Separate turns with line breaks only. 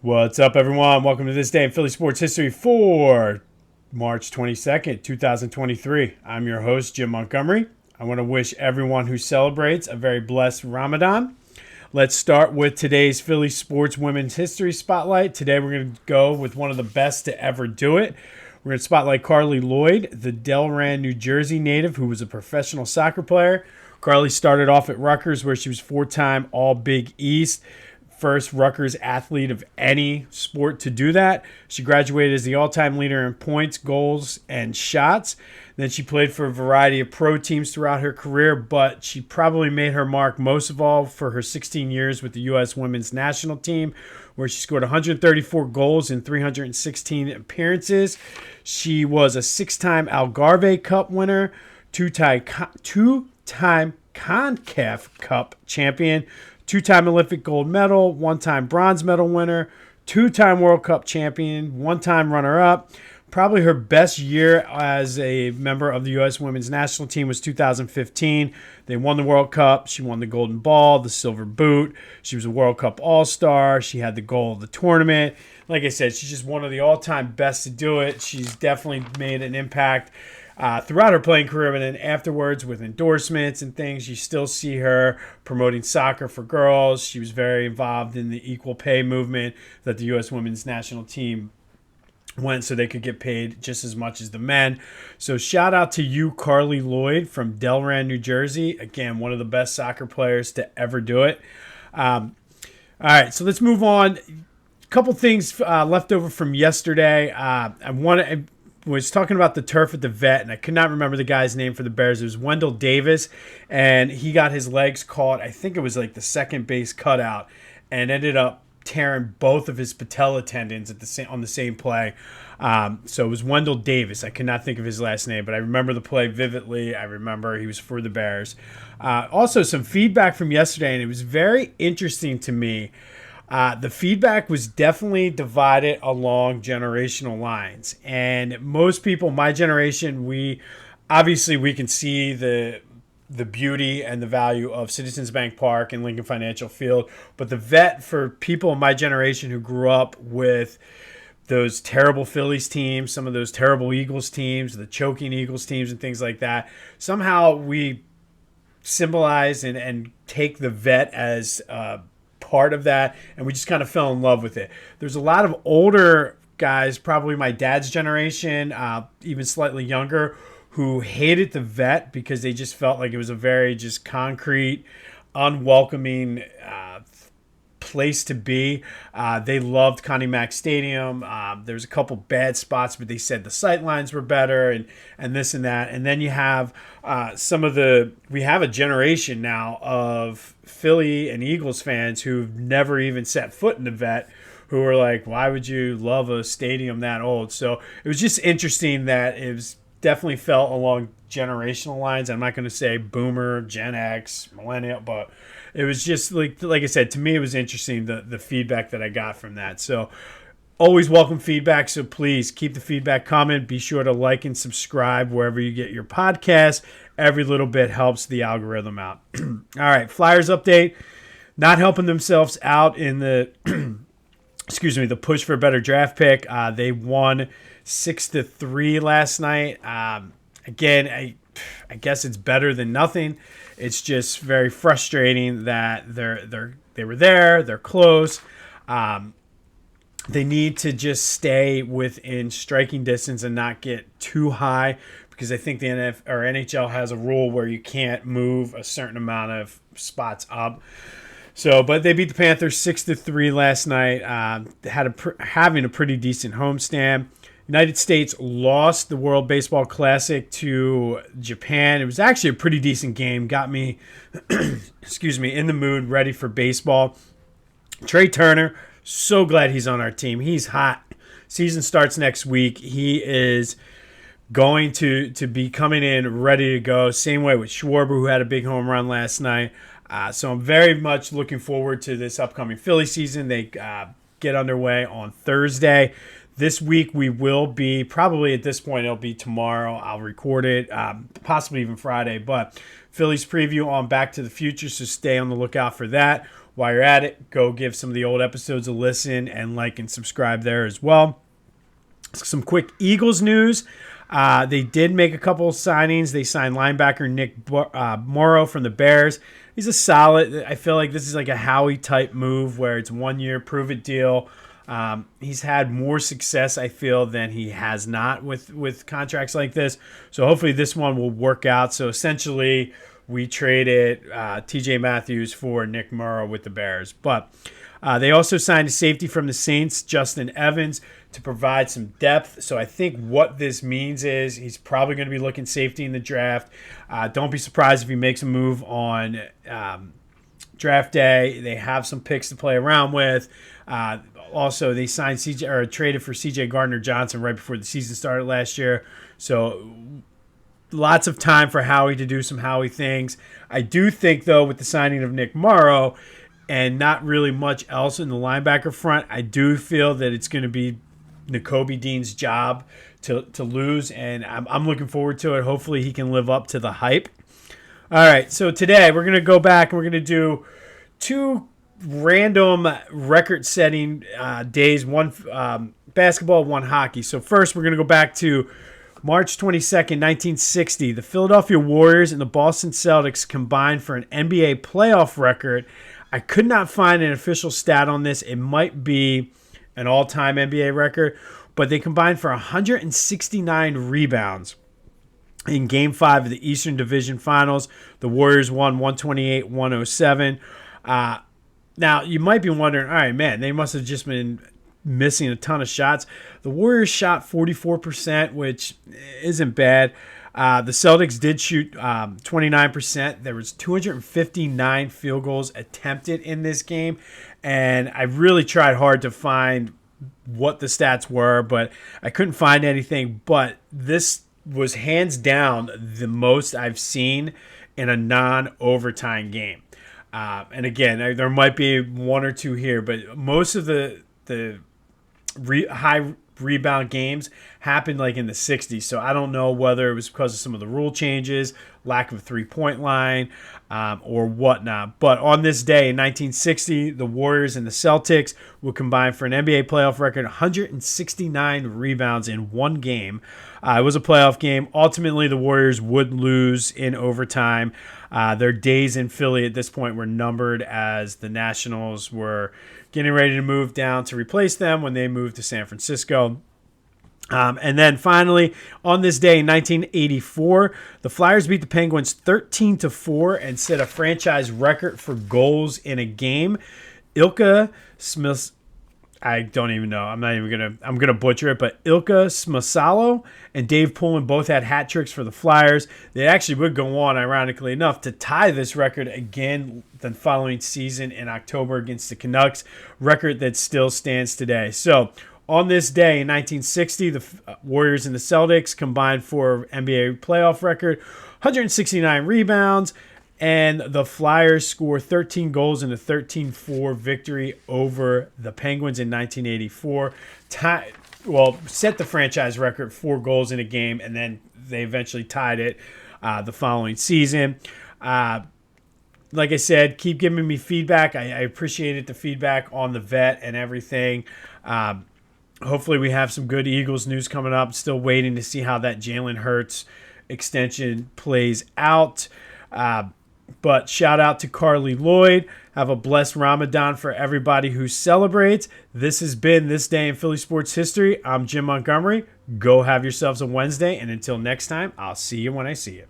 What's up, everyone? Welcome to this day in Philly sports history for March 22nd, 2023. I'm your host, Jim Montgomery. I want to wish everyone who celebrates a very blessed Ramadan. Let's start with today's Philly sports women's history spotlight. Today, we're going to go with one of the best to ever do it. We're going to spotlight Carly Lloyd, the Delran, New Jersey native who was a professional soccer player. Carly started off at Rutgers, where she was four-time All-Big East. First Rutgers athlete of any sport to do that. She graduated as the all-time leader in points, goals, and shots. Then she played for a variety of pro teams throughout her career, but she probably made her mark most of all for her 16 years with the U.S. women's national team, where she scored 134 goals in 316 appearances. She was a six-time Algarve Cup winner, two-time CONCACAF Cup champion, two-time Olympic gold medal, one-time bronze medal winner, two-time World Cup champion, one-time runner-up. Probably her best year as a member of the U.S. women's national team was 2015. They won the World Cup. She won the Golden Ball, the Silver Boot. She was a World Cup All-Star. She had the goal of the tournament. Like I said, she's just one of the all-time best to do it. She's definitely made an impact throughout her playing career, but then afterwards with endorsements and things, you still see her promoting soccer for girls. She was very involved in the equal pay movement that the U.S. women's national team went so they could get paid just as much as the men. So shout out to you, Carly Lloyd from Delran, New Jersey. Again, one of the best soccer players to ever do it. All right, so let's move on. A couple things left over from yesterday. I was talking about the turf at the vet, and I could not remember the guy's name for the Bears. It was Wendell Davis, and he got his legs caught. I think it was like the second base cutout, and ended up tearing both of his patella tendons on the same play. So it was Wendell Davis. I could not think of his last name, but I remember the play vividly. I remember he was for the Bears. Also, some feedback from yesterday, and it was very interesting to me. The feedback was definitely divided along generational lines. And most people, my generation, we can see the beauty and the value of Citizens Bank Park and Lincoln Financial Field. But the vet, for people in my generation who grew up with those terrible Phillies teams, some of those terrible Eagles teams, the choking Eagles teams and things like that, somehow we symbolize and take the vet as part of that, and we just kind of fell in love with it. There's a lot of older guys, probably my dad's generation, even slightly younger, who hated the vet because they just felt like it was a very just concrete, unwelcoming place to be. They loved Connie Mack Stadium. There was a couple bad spots, but they said the sight lines were better and this and that. And then you have we have a generation now of Philly and Eagles fans who've never even set foot in the vet, who are like, why would you love a stadium that old? So it was just interesting that it was definitely felt along generational lines. I'm not going to say boomer, Gen X, millennial, but it was just like I said, to me, it was interesting, the feedback that I got from that. So always welcome feedback. So please keep the feedback coming. Be sure to like and subscribe wherever you get your podcast. Every little bit helps the algorithm out. All right. Flyers update, not helping themselves out in the, the push for a better draft pick. They won 6-3 last night. Again, I guess it's better than nothing. It's just very frustrating that they were there. They're close. They need to just stay within striking distance and not get too high, because I think the NHL has a rule where you can't move a certain amount of spots up. So, but they beat the Panthers 6-3 last night. Having a pretty decent homestand. United States lost the World Baseball Classic to Japan. It was actually a pretty decent game. Got me, in the mood, ready for baseball. Trey Turner, so glad he's on our team. He's hot. Season starts next week. He is going to be coming in ready to go. Same way with Schwarber, who had a big home run last night. So I'm very much looking forward to this upcoming Philly season. They get underway on Thursday. This week we will be, probably at this point it'll be tomorrow. I'll record it, possibly even Friday. But Phillies preview on Back to the Future, so stay on the lookout for that. while you're at it, go give some of the old episodes a listen and like and subscribe there as well. Some quick Eagles news. They did make a couple of signings. They signed linebacker Nick Morrow from the Bears. He's a solid. I feel like this is like a Howie type move where it's 1 year, prove it deal. He's had more success, I feel, than he has not with contracts like this. So hopefully this one will work out. So essentially, we traded TJ Matthews for Nick Morrow with the Bears. But they also signed a safety from the Saints, Justin Evans, to provide some depth. So I think what this means is he's probably going to be looking safety in the draft. Don't be surprised if he makes a move on draft day. They have some picks to play around with. Also, they signed traded for CJ Gardner-Johnson right before the season started last year. So lots of time for Howie to do some Howie things. I do think, though, with the signing of Nick Morrow and not really much else in the linebacker front, I do feel that it's going to be Nakobe Dean's job to lose, and I'm looking forward to it. Hopefully he can live up to the hype. All right, so today we're going to go back and we're going to do two random record-setting days, one basketball, one hockey. So first we're going to go back to March 22nd, 1960. The Philadelphia Warriors and the Boston Celtics combined for an NBA playoff record. I could not find an official stat on this. It might be an all-time NBA record, but they combined for 169 rebounds in Game 5 of the Eastern Division Finals. The Warriors won 128-107. Now, you might be wondering, all right, man, they must have just been missing a ton of shots. The Warriors shot 44%, which isn't bad. The Celtics did shoot 29%. There was 259 field goals attempted in this game, and I really tried hard to find what the stats were, but I couldn't find anything. But this was hands down the most I've seen in a non-overtime game. And again, there might be one or two here, but most of the high rebound games happened like in the 60s. So I don't know whether it was because of some of the rule changes, lack of a three-point line, or whatnot. But on this day in 1960, the Warriors and the Celtics would combine for an NBA playoff record 169 rebounds in one game. It was a playoff game. Ultimately, the Warriors would lose in overtime. Their days in Philly at this point were numbered as the Nationals were getting ready to move down to replace them when they moved to San Francisco. And then finally, on this day in 1984, the Flyers beat the Penguins 13-4 and set a franchise record for goals in a game. Ilka Smith, I don't even know. I'm gonna butcher it, but Ilka Smasalo and Dave Poulin both had hat tricks for the Flyers. They actually would go on, ironically enough, to tie this record again the following season in October against the Canucks, record that still stands today. So on this day in 1960, the Warriors and the Celtics combined for NBA playoff record, 169 rebounds, and the Flyers score 13 goals in a 13-4 victory over the Penguins in 1984. Set the franchise record, 4 goals in a game, and then they eventually tied it the following season. Like I said, keep giving me feedback. I appreciated the feedback on the vet and everything. Hopefully we have some good Eagles news coming up. Still waiting to see how that Jalen Hurts extension plays out. But shout out to Carly Lloyd. Have a blessed Ramadan for everybody who celebrates. This has been This Day in Philly Sports History. I'm Jim Montgomery. Go have yourselves a Wednesday. And until next time, I'll see you when I see you.